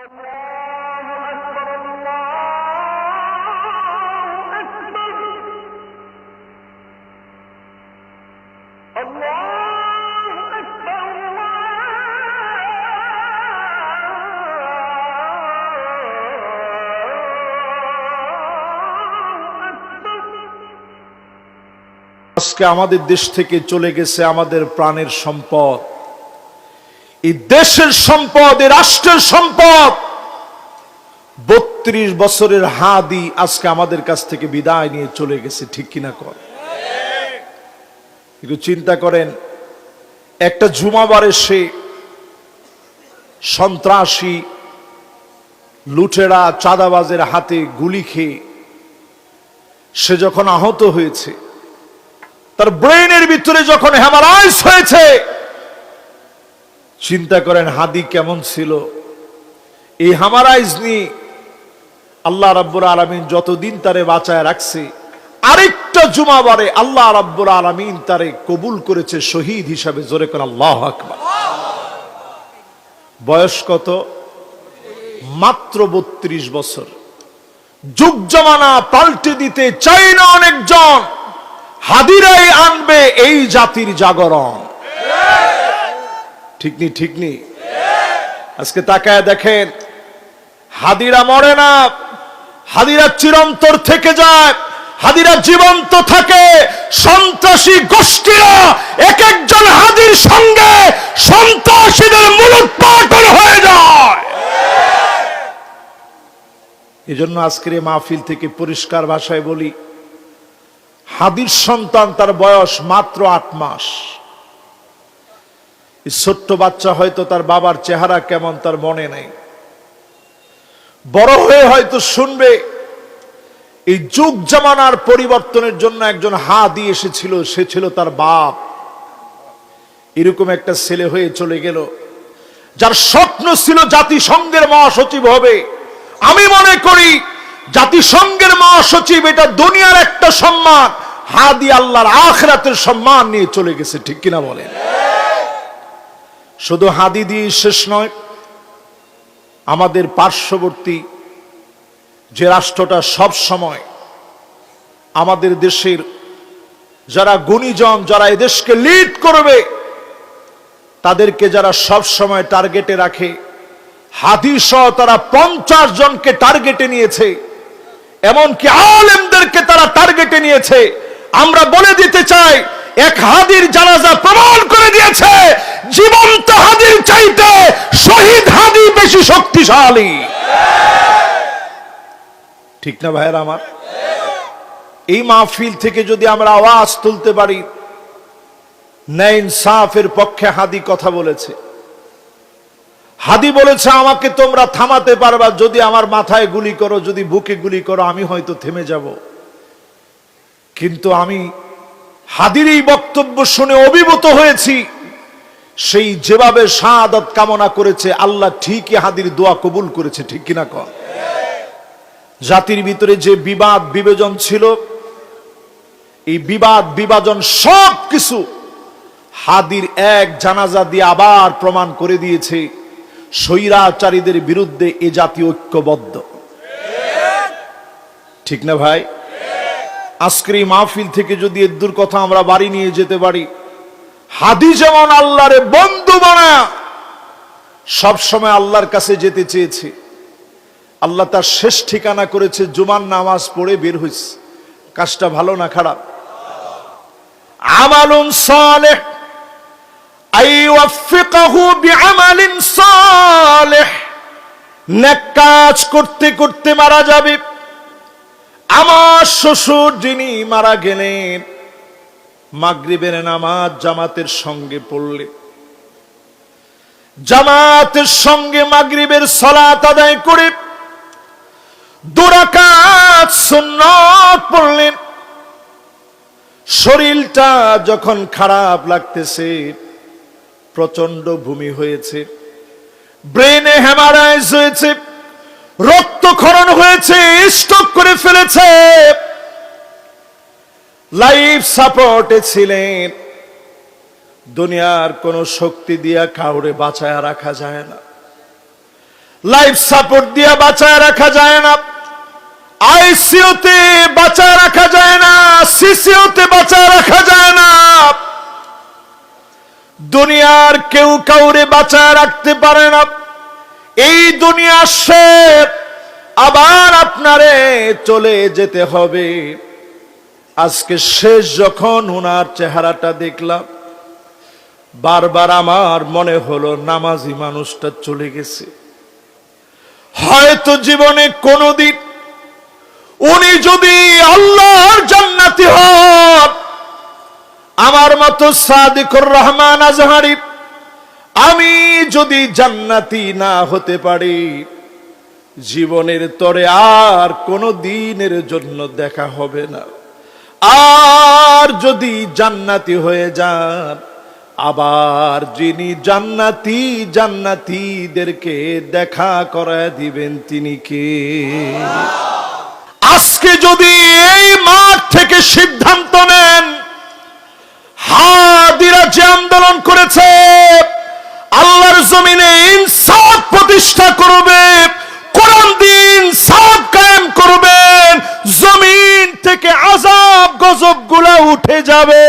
আজকে আমাদের দেশ থেকে চলে গেছে আমাদের প্রাণের সম্পদ, এই দেশের সম্পদ, এই রাষ্ট্রের সম্পদ। 32 বছরের হাদি আজকে আমাদের কাছ থেকে বিদায় নিয়ে চলে গেছে, ঠিক কিনা কর? একটু চিন্তা করেন, একটা জুমাবারে সে সন্ত্রাসী লুটেরা চাঁদাবাজের হাতে গুলি খেয়ে সে যখন আহত হয়েছে, তার ব্রেনের ভিতরে যখন হ্যামারাইজ হয়েছে, চিন্তা করেন হাদি কেমন ছিল। এই হ্যামারাইজ নিয়ে আল্লাহ রাব্বুল আলামিন যতদিন তারে বাঁচায় রাখছে, আরেকটা জুমাবারে আল্লাহ রাব্বুল আলামিন তারে কবুল করেছে শহীদ হিসাবে। জোরে করে আল্লাহু আকবার। বয়স কত? মাত্র 32 বছর। যুগ জামানা পাল্টে দিতে চাই না অনেকজন, হাদিরাই আনবে এই জাতির জাগরণ। ঠিক নি? ঠিক নি? আজকে তাকায় দেখেন, হাদিরা মরে না, হাদিরা চিরন্তর থেকে যায়, হাদিরা জীবন্ত থাকে। সন্ত্রাসী গোষ্ঠীরা এক একজন হাদির সঙ্গে সন্ত্রাসীদের মূলোৎপাটন হয়ে যায়। এজন্য আজকের এই মাহফিল থেকে পরিষ্কার ভাষায় বলি, হাদির সন্তান, তার বয়স মাত্র 8 মাস। এই ছোট্ট বাচ্চা হয়তো তার বাবার চেহারা কেমন তার মনে নেই, বড় হয়ে হয়তো শুনবে এই যুগ জামানার পরিবর্তনের জন্য একজন হাদি এসেছিল, সে ছিল তার বাপ। এরকম একটা ছেলে হয়ে চলে গেল, যার স্বপ্ন ছিল জাতিসংঘের মহাসচিব হবে। আমি মনে করি জাতিসংঘের মহাসচিব এটা দুনিয়ার একটা সম্মান, হাদি আল্লাহর আখিরাতের সম্মান নিয়ে চলে গেছে, ঠিক কিনা বলেন? শুধু হাদি দিয়ে শেষ নয়, আমাদের পার্শ্ববর্তী যে রাষ্ট্রটা সব সময় আমাদের দেশের যারা গুণীজন, যারা এদেশকে লিড করবে, তাদেরকে যারা সব সময় টার্গেটে রাখে, হাদি সহ তারা 50 জনকে টার্গেটে নিয়েছে, এমনকি আলেমদেরকে তারা টার্গেটে নিয়েছে। আমরা বলে দিতে চাই, এক হাদির জানাজা প্রমাণ করে দিয়েছে জীবন্ত হাদির চাইতে শহীদ হাদি বেশি শক্তিশালী। ঠিক না ভাইয়েরা আমার? এই মাহফিল থেকে যদি আমরা আওয়াজ তুলতে পারি, ন্যায় ইনসাফের পক্ষে হাদি কথা বলেছে। হাদি বলেছে, আমাকে তোমরা থামাতে পারবা যদি আমার মাথায় গুলি করো, যদি বুকে গুলি করো, আমি হয়তো থেমে যাব। কিন্তু আমি হাদির এই বক্তব্য শুনে অভিভূত হয়েছি। সেই যেভাবে শাহাদাত কামনা করেছে, আল্লাহ ঠিকই হাদির দোয়া কবুল করেছে, ঠিক কিনা কর? জাতির ভিতরে যে বিবাদ বিভাজন ছিল, এই বিবাদ বিভাজন সব কিছু হাদির এক জানাজা দিয়ে আবার প্রমাণ করে দিয়েছে স্বৈরাচারীদের বিরুদ্ধে এ জাতি ঐক্যবদ্ধ। ঠিক না ভাই? আজকের এই মাহফিল থেকে যদি এর দূর কথা আমরা বাড়ি নিয়ে যেতে পারি, হাদি যেমন আল্লাহরে বন্ধু বানায় সব সময় আল্লাহর কাছে যেতে চেয়েছে, আল্লাহ তার শেষ ঠিকানা করেছে জুমার নামাজ পড়ে বের হইছে। কাজটা ভালো না খারাপ? আমালুন সালেহ আইওয়াফিকাহু বিআমালিন সালেহ, নেক কাজ করতে করতে মারা যাবে। আমার শ্বশুর যিনি মারা গেলেন, মাগরিবের নামাজ জামাতের সঙ্গে পড়লে, জামাতের সঙ্গে মাগরিবের সালাত আদায় করে 2 রাকাত সুন্নাত পড়লেন। শরীরটা যখন খারাপ লাগতেছে, প্রচন্ড ভূমি হয়েছে, ব্রেনে হ্যামারাইজ হয়েছে, রক্তক্ষরণ হয়েছে, স্ট্রোক করে ফেলেছে, লাইফ সাপোর্টে ছিলেন। দুনিয়ার কোন শক্তি দিয়া কাউরে বাঁচায়া রাখা যায় না। লাইফ সাপোর্ট দিয়ে বাঁচায় রাখা যায় না, আইসিইউতে বাঁচায় রাখা যায় না, সিসিইউতে বাঁচায় রাখা যায় না। দুনিয়ার কেউ কাউরে বাঁচায় রাখতে পারে না। এই দুনিয়া শেষ, আবার আপনারে চলে যেতে হবে। আজকে শেষ যখন ওনার চেহারাটা দেখলাম, বারবার আমার মনে হলো নামাজি মানুষটা চলে গেছে। হয়তো জীবনে কোনদিন উনি যদি আল্লাহর জান্নাতি হন, আমার মতো সাদিকুর রহমান আজহারি আমি যদি জান্নাতি না হতে পারি, জীবনের তরে আর কোনো দিনের জন্য দেখা হবে না। আর যদি জান্নাতি হয়ে যান, আবার যিনি জান্নাতি জান্নাতীদেরকে দেখা করায় দিবেন তিনি কে? আজকে যদি এই মাঠ থেকে সিদ্ধান্ত নেন, হাদিরা যে আন্দোলন করেছে, আল্লাহর জমিনে ইনসাফ প্রতিষ্ঠা করবে, কোরআন দিন ইনসাফ কায়েম করবেন, জমিন থেকে আযাব গজব গুলা উঠে যাবে।